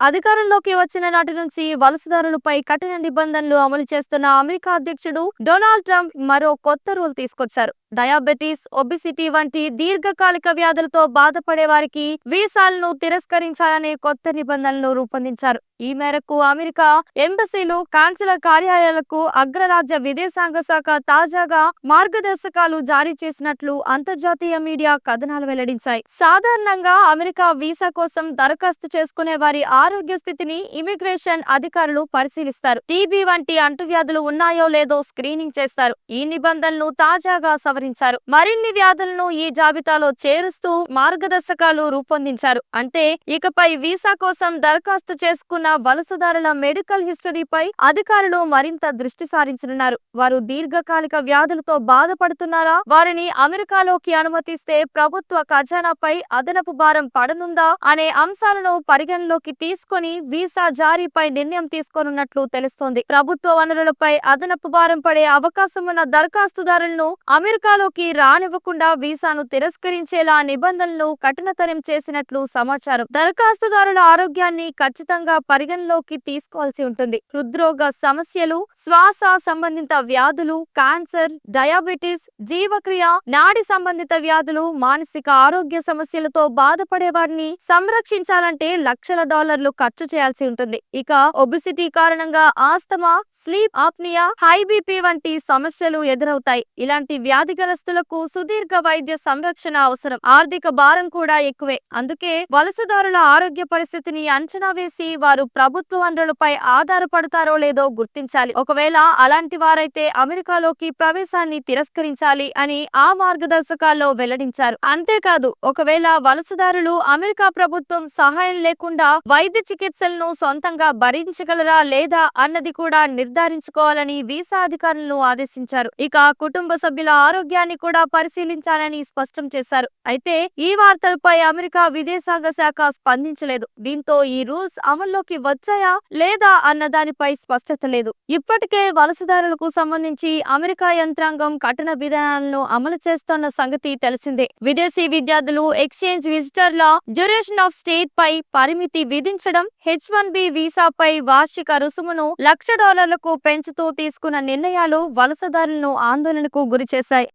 అధికారంలోకి వచ్చిన నాటి నుంచి వలసదారులపై కఠిన నిబంధనలు అమలు చేస్తున్న అమెరికా అధ్యక్షుడు డొనాల్డ్ ట్రంప్ మరో కొత్త రూల్ తీసుకొచ్చారు. డయాబెటిస్, ఒబిసిటీ వంటి దీర్ఘకాలిక వ్యాధులతో బాధపడే వారికి వీసాలను తిరస్కరించాలనే కొత్త నిబంధనలు రూపొందించారు. ఈ మేరకు అమెరికా ఎంబసీలు, కాన్సులర్ కార్యాలయాలకు అగ్రరాజ్య విదేశాంగ శాఖ తాజాగా మార్గదర్శకాలు జారీ చేసినట్లు అంతర్జాతీయ మీడియా కథనాలు వెల్లడించాయి. సాధారణంగా అమెరికా వీసా కోసం దరఖాస్తు చేసుకునే వారి ఆరోగ్య స్థితిని ఇమిగ్రేషన్ అధికారులు పరిశీలిస్తారు. టీబీ వంటి అంటువ్యాధులు ఉన్నాయో లేదో స్క్రీనింగ్ చేస్తారు. ఈ నిబంధనలు తాజాగా సవరించారు. మరిన్ని వ్యాధులను ఈ జాబితాలో చేరుస్తూ మార్గదర్శకాలు రూపొందించారు. అంటే ఇకపై వీసా కోసం దరఖాస్తు చేసుకున్న వలసదారుల మెడికల్ హిస్టరీపై అధికారులు మరింత దృష్టి సారించనున్నారు. వారు దీర్ఘకాలిక వ్యాధులతో బాధపడుతున్నారా, వారిని అమెరికాలోకి అనుమతిస్తే ప్రభుత్వ ఖజానాపై అదనపు భారం పడనుందా అనే అంశాలను పరిగణలోకి తీసుకొని వీసా జారీపై నిర్ణయం తీసుకోనున్నట్లు తెలుస్తోంది. ప్రభుత్వ వనరులపై అదనపు భారం పడే అవకాశం ఉన్న దరఖాస్తుదారులను అమెరికాలోకి రానివ్వకుండా వీసాను తిరస్కరించేలా నిబంధనలు కఠినతరం చేసినట్లు సమాచారం. దరఖాస్తుదారుల ఆరోగ్యాన్ని ఖచ్చితంగా పరిగణలోకి తీసుకోవాల్సి ఉంటుంది. హృద్రోగ సమస్యలు, శ్వాస సంబంధిత వ్యాధులు, క్యాన్సర్, డయాబెటిస్, జీవక్రియ, నాడి సంబంధిత వ్యాధులు, మానసిక ఆరోగ్య సమస్యలతో బాధపడే వారిని సంరక్షించాలంటే లక్షల డాలర్లు ఖర్చు చేయాల్సి ఉంటుంది. ఇక ఒబిసిటీ కారణంగా asthma, sleep apnoea, high BP వంటి సమస్యలు ఎదురవుతాయి. ఇలాంటి వ్యాధిగ్రస్తులకు సుదీర్ఘ వైద్య సంరక్షణ అవసరం. ఆర్థిక భారం కూడా ఎక్కువే. అందుకే వలసదారుల ఆరోగ్య పరిస్థితిని అంచనా వేసి వారు ప్రభుత్వ వనరులపై ఆధారపడతారో లేదో గుర్తించాలి. ఒకవేళ అలాంటి వారైతే అమెరికాలోకి ప్రవేశాన్ని తిరస్కరించాలి అని ఆ మార్గదర్శకాల్లో వెల్లడించారు. అంతేకాదు, ఒకవేళ వలసదారులు అమెరికా ప్రభుత్వం సహాయం లేకుండా వైద్య చికిత్సలను సొంతంగా భరించగలరా లేదా అన్నది కూడా నిర్ధారించుకోవాలని వీసా అధికారులను ఆదేశించారు. ఇక కుటుంబ సభ్యుల ఆరోగ్యాన్ని కూడా పరిశీలించాలని స్పష్టం చేశారు. అయితే ఈ వార్తలపై అమెరికా విదేశాంగ శాఖ స్పందించలేదు. దీంతో ఈ రూల్స్ అమల్లోకి వచ్చాయా లేదా అన్న దానిపై స్పష్టత లేదు. ఇప్పటికే వలసదారులకు సంబంధించి అమెరికా యంత్రాంగం కఠిన విధానాలను అమలు చేస్తున్న సంగతి తెలిసిందే. విదేశీ విద్యార్థులు, ఎక్స్చేంజ్ విజిటర్ల డ్యూరేషన్ ఆఫ్ స్టే పై పరిమితి విధించడం, H-1B వీసాపై వార్షిక రుసుమును $1,00,000 పెంచుతూ తీసుకున్న నిర్ణయాలు వలసదారులను ఆందోళనకు గురిచేశాయి.